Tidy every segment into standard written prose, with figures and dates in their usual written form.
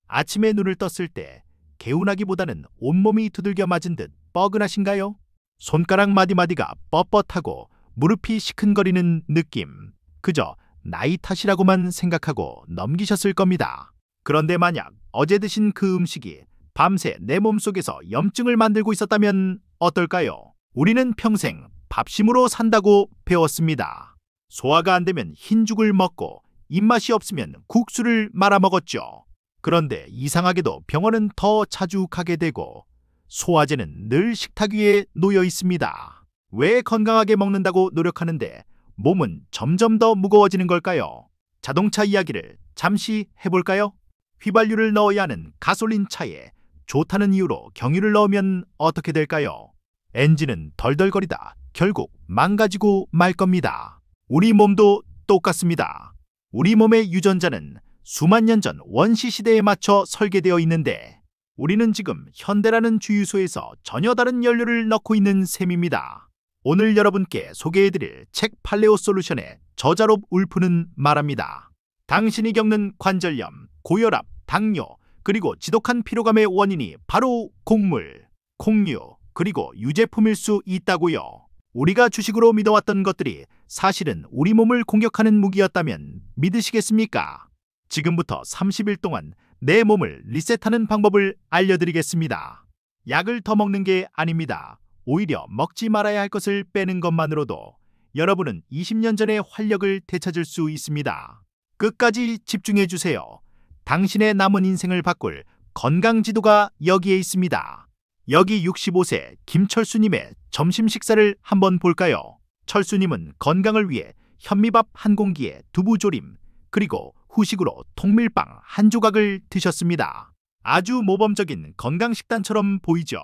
아침에 눈을 떴을 때 개운하기보다는 온몸이 두들겨 맞은 듯 뻐근하신가요? 손가락 마디마디가 뻣뻣하고 무릎이 시큰거리는 느낌. 그저 나이 탓이라고만 생각하고 넘기셨을 겁니다. 그런데 만약 어제 드신 그 음식이 밤새 내 몸속에서 염증을 만들고 있었다면 어떨까요? 우리는 평생 밥심으로 산다고 배웠습니다. 소화가 안 되면 흰죽을 먹고 입맛이 없으면 국수를 말아 먹었죠. 그런데 이상하게도 병원은 더 자주 가게 되고 소화제는 늘 식탁 위에 놓여 있습니다. 왜 건강하게 먹는다고 노력하는데 몸은 점점 더 무거워지는 걸까요? 자동차 이야기를 잠시 해볼까요? 휘발유를 넣어야 하는 가솔린 차에 좋다는 이유로 경유를 넣으면 어떻게 될까요? 엔진은 덜덜거리다 결국 망가지고 말 겁니다. 우리 몸도 똑같습니다. 우리 몸의 유전자는 수만 년 전 원시 시대에 맞춰 설계되어 있는데 우리는 지금 현대라는 주유소에서 전혀 다른 연료를 넣고 있는 셈입니다. 오늘 여러분께 소개해드릴 책 팔레오 솔루션의 저자로 울프는 말합니다. 당신이 겪는 관절염, 고혈압, 당뇨, 그리고 지독한 피로감의 원인이 바로 곡물, 콩류, 그리고 유제품일 수 있다고요. 우리가 주식으로 믿어왔던 것들이 사실은 우리 몸을 공격하는 무기였다면 믿으시겠습니까? 지금부터 30일 동안 내 몸을 리셋하는 방법을 알려드리겠습니다. 약을 더 먹는 게 아닙니다. 오히려 먹지 말아야 할 것을 빼는 것만으로도 여러분은 20년 전의 활력을 되찾을 수 있습니다. 끝까지 집중해주세요. 당신의 남은 인생을 바꿀 건강지도가 여기에 있습니다. 여기 65세 김철수님의 점심 식사를 한번 볼까요? 철수님은 건강을 위해 현미밥 한 공기에 두부조림, 그리고 후식으로 통밀빵 한 조각을 드셨습니다. 아주 모범적인 건강식단처럼 보이죠?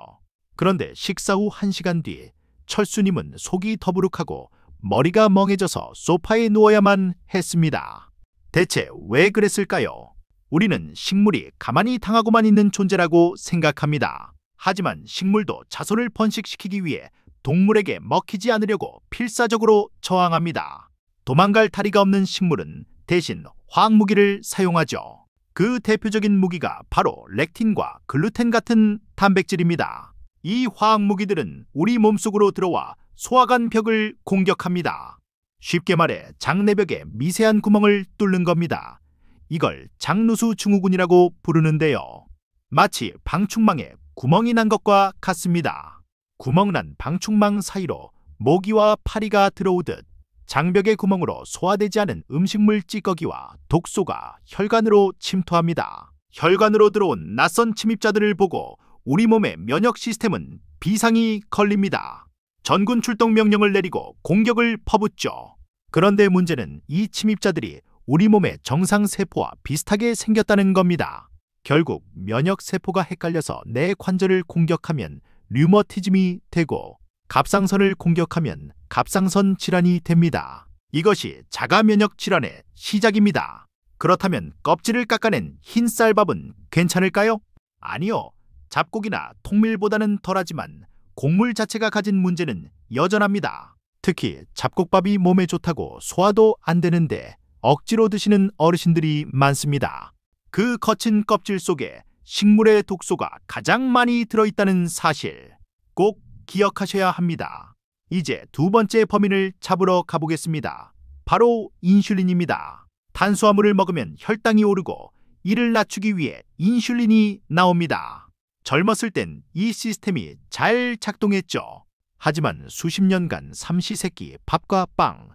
그런데 식사 후 1시간 뒤 철수님은 속이 더부룩하고 머리가 멍해져서 소파에 누워야만 했습니다. 대체 왜 그랬을까요? 우리는 식물이 가만히 당하고만 있는 존재라고 생각합니다. 하지만 식물도 자손을 번식시키기 위해 동물에게 먹히지 않으려고 필사적으로 저항합니다. 도망갈 다리가 없는 식물은 대신 화학무기를 사용하죠. 그 대표적인 무기가 바로 렉틴과 글루텐 같은 단백질입니다. 이 화학무기들은 우리 몸속으로 들어와 소화관 벽을 공격합니다. 쉽게 말해 장내벽에 미세한 구멍을 뚫는 겁니다. 이걸 장누수 증후군이라고 부르는데요. 마치 방충망에 구멍이 난 것과 같습니다. 구멍난 방충망 사이로 모기와 파리가 들어오듯 장벽의 구멍으로 소화되지 않은 음식물 찌꺼기와 독소가 혈관으로 침투합니다. 혈관으로 들어온 낯선 침입자들을 보고 우리 몸의 면역 시스템은 비상이 걸립니다. 전군 출동 명령을 내리고 공격을 퍼붓죠. 그런데 문제는 이 침입자들이 우리 몸의 정상 세포와 비슷하게 생겼다는 겁니다. 결국 면역 세포가 헷갈려서 내 관절을 공격하면 류머티즘이 되고 갑상선을 공격하면 갑상선 질환이 됩니다. 이것이 자가 면역 질환의 시작입니다. 그렇다면 껍질을 깎아낸 흰 쌀밥은 괜찮을까요? 아니요. 잡곡이나 통밀보다는 덜하지만 곡물 자체가 가진 문제는 여전합니다. 특히 잡곡밥이 몸에 좋다고 소화도 안 되는데 억지로 드시는 어르신들이 많습니다. 그 거친 껍질 속에 식물의 독소가 가장 많이 들어있다는 사실 꼭 기억하셔야 합니다. 이제 두 번째 범인을 잡으러 가보겠습니다. 바로 인슐린입니다. 탄수화물을 먹으면 혈당이 오르고 이를 낮추기 위해 인슐린이 나옵니다. 젊었을 땐 이 시스템이 잘 작동했죠. 하지만 수십 년간 삼시세끼 밥과 빵,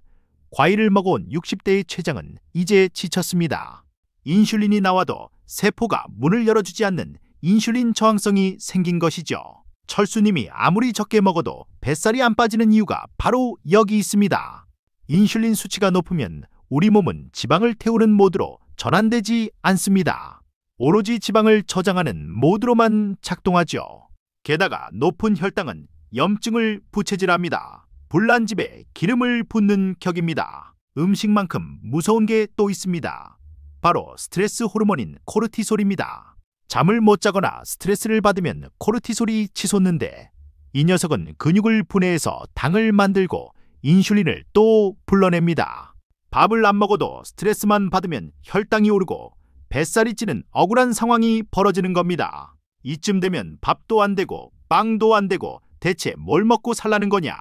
과일을 먹어온 60대의 췌장은 이제 지쳤습니다. 인슐린이 나와도 세포가 문을 열어주지 않는 인슐린 저항성이 생긴 것이죠. 철수님이 아무리 적게 먹어도 뱃살이 안 빠지는 이유가 바로 여기 있습니다. 인슐린 수치가 높으면 우리 몸은 지방을 태우는 모드로 전환되지 않습니다. 오로지 지방을 저장하는 모드로만 작동하죠. 게다가 높은 혈당은 염증을 부채질합니다. 불난 집에 기름을 붓는 격입니다. 음식만큼 무서운 게 또 있습니다. 바로 스트레스 호르몬인 코르티솔입니다. 잠을 못 자거나 스트레스를 받으면 코르티솔이 치솟는데 이 녀석은 근육을 분해해서 당을 만들고 인슐린을 또 불러냅니다. 밥을 안 먹어도 스트레스만 받으면 혈당이 오르고 뱃살이 찌는 억울한 상황이 벌어지는 겁니다. 이쯤 되면 밥도 안 되고 빵도 안 되고 대체 뭘 먹고 살라는 거냐?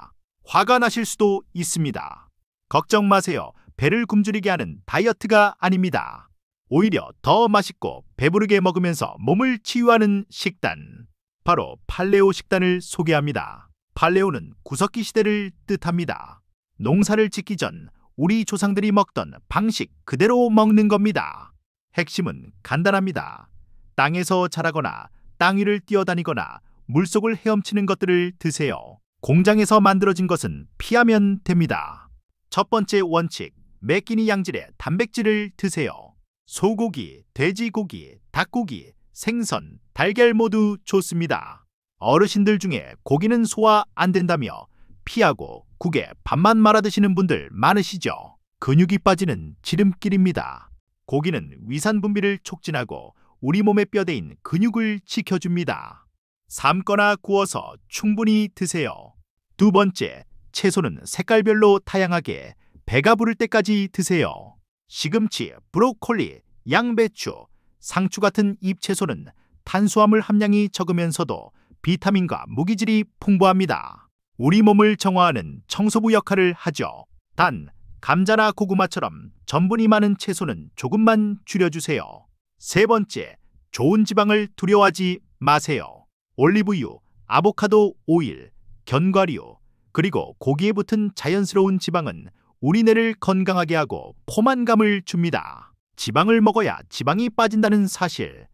화가 나실 수도 있습니다. 걱정 마세요. 배를 굶주리게 하는 다이어트가 아닙니다. 오히려 더 맛있고 배부르게 먹으면서 몸을 치유하는 식단. 바로 팔레오 식단을 소개합니다. 팔레오는 구석기 시대를 뜻합니다. 농사를 짓기 전 우리 조상들이 먹던 방식 그대로 먹는 겁니다. 핵심은 간단합니다. 땅에서 자라거나 땅 위를 뛰어다니거나 물속을 헤엄치는 것들을 드세요. 공장에서 만들어진 것은 피하면 됩니다. 첫 번째 원칙, 매 끼니 양질의 단백질을 드세요. 소고기, 돼지고기, 닭고기, 생선, 달걀 모두 좋습니다. 어르신들 중에 고기는 소화 안 된다며 피하고 국에 밥만 말아 드시는 분들 많으시죠? 근육이 빠지는 지름길입니다. 고기는 위산 분비를 촉진하고 우리 몸의 뼈대인 근육을 지켜줍니다. 삶거나 구워서 충분히 드세요. 두 번째, 채소는 색깔별로 다양하게 배가 부를 때까지 드세요. 시금치, 브로콜리, 양배추, 상추 같은 잎채소는 탄수화물 함량이 적으면서도 비타민과 무기질이 풍부합니다. 우리 몸을 정화하는 청소부 역할을 하죠. 단, 감자나 고구마처럼 전분이 많은 채소는 조금만 줄여주세요. 세 번째, 좋은 지방을 두려워하지 마세요. 올리브유, 아보카도 오일, 견과류, 그리고 고기에 붙은 자연스러운 지방은 우리 뇌를 건강하게 하고 포만감을 줍니다. 지방을 먹어야 지방이 빠진다는 사실,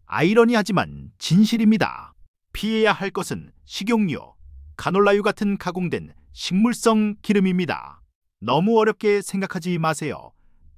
아이러니하지만 진실입니다. 피해야 할 것은 식용유, 카놀라유 같은 가공된 식물성 기름입니다. 너무 어렵게 생각하지 마세요.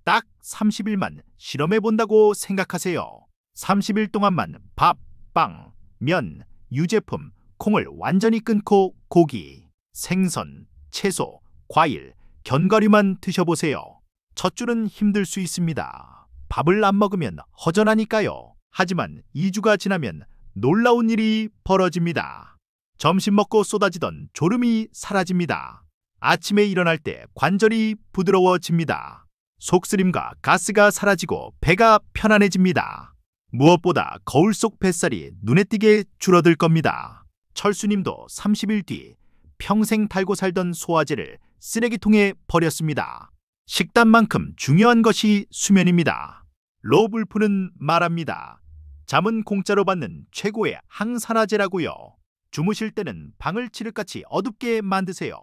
딱 30일만 실험해 본다고 생각하세요. 30일 동안만 밥, 빵, 면, 유제품, 콩을 완전히 끊고 고기, 생선, 채소, 과일, 견과류만 드셔보세요. 첫 줄은 힘들 수 있습니다. 밥을 안 먹으면 허전하니까요. 하지만 2주가 지나면 놀라운 일이 벌어집니다. 점심 먹고 쏟아지던 졸음이 사라집니다. 아침에 일어날 때 관절이 부드러워집니다. 속쓰림과 가스가 사라지고 배가 편안해집니다. 무엇보다 거울 속 뱃살이 눈에 띄게 줄어들 겁니다. 철수님도 30일 뒤 평생 달고 살던 소화제를 쓰레기통에 버렸습니다. 식단만큼 중요한 것이 수면입니다. 로불프는 말합니다. 잠은 공짜로 받는 최고의 항산화제라고요. 주무실 때는 방을 칠흑같이 어둡게 만드세요.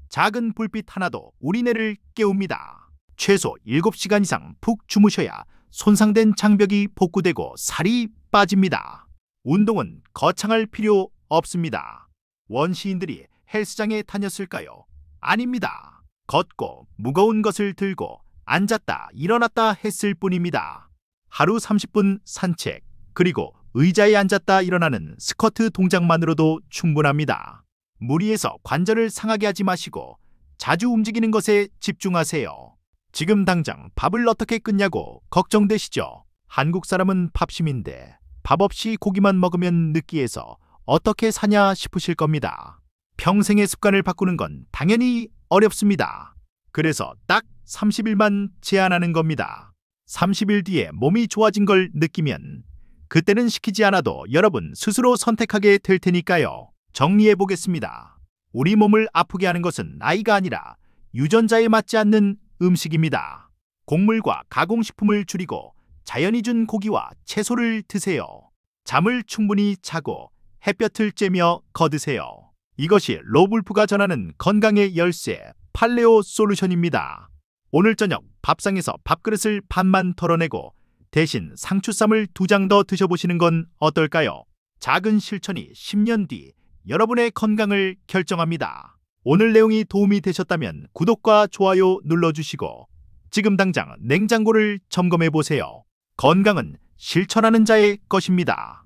작은 불빛 하나도 우리 뇌를 깨웁니다. 최소 7시간 이상 푹 주무셔야 손상된 장벽이 복구되고 살이 빠집니다. 운동은 거창할 필요 없습니다. 원시인들이 헬스장에 다녔을까요? 아닙니다. 걷고 무거운 것을 들고 앉았다 일어났다 했을 뿐입니다. 하루 30분 산책, 그리고 의자에 앉았다 일어나는 스쿼트 동작만으로도 충분합니다. 무리해서 관절을 상하게 하지 마시고 자주 움직이는 것에 집중하세요. 지금 당장 밥을 어떻게 끊냐고 걱정되시죠? 한국 사람은 밥심인데 밥 없이 고기만 먹으면 느끼해서 어떻게 사냐 싶으실 겁니다. 평생의 습관을 바꾸는 건 당연히 어렵습니다. 그래서 딱 30일만 제한하는 겁니다. 30일 뒤에 몸이 좋아진 걸 느끼면 그때는 시키지 않아도 여러분 스스로 선택하게 될 테니까요. 정리해 보겠습니다. 우리 몸을 아프게 하는 것은 나이가 아니라 유전자에 맞지 않는 음식입니다. 곡물과 가공식품을 줄이고 자연이 준 고기와 채소를 드세요. 잠을 충분히 자고 햇볕을 쬐며 거드세요. 이것이 로불프가 전하는 건강의 열쇠 팔레오 솔루션입니다. 오늘 저녁 밥상에서 밥그릇을 반만 덜어내고 대신 상추쌈을 2장 더 드셔보시는 건 어떨까요? 작은 실천이 10년 뒤 여러분의 건강을 결정합니다. 오늘 내용이 도움이 되셨다면 구독과 좋아요 눌러주시고 지금 당장 냉장고를 점검해 보세요. 건강은 실천하는 자의 것입니다.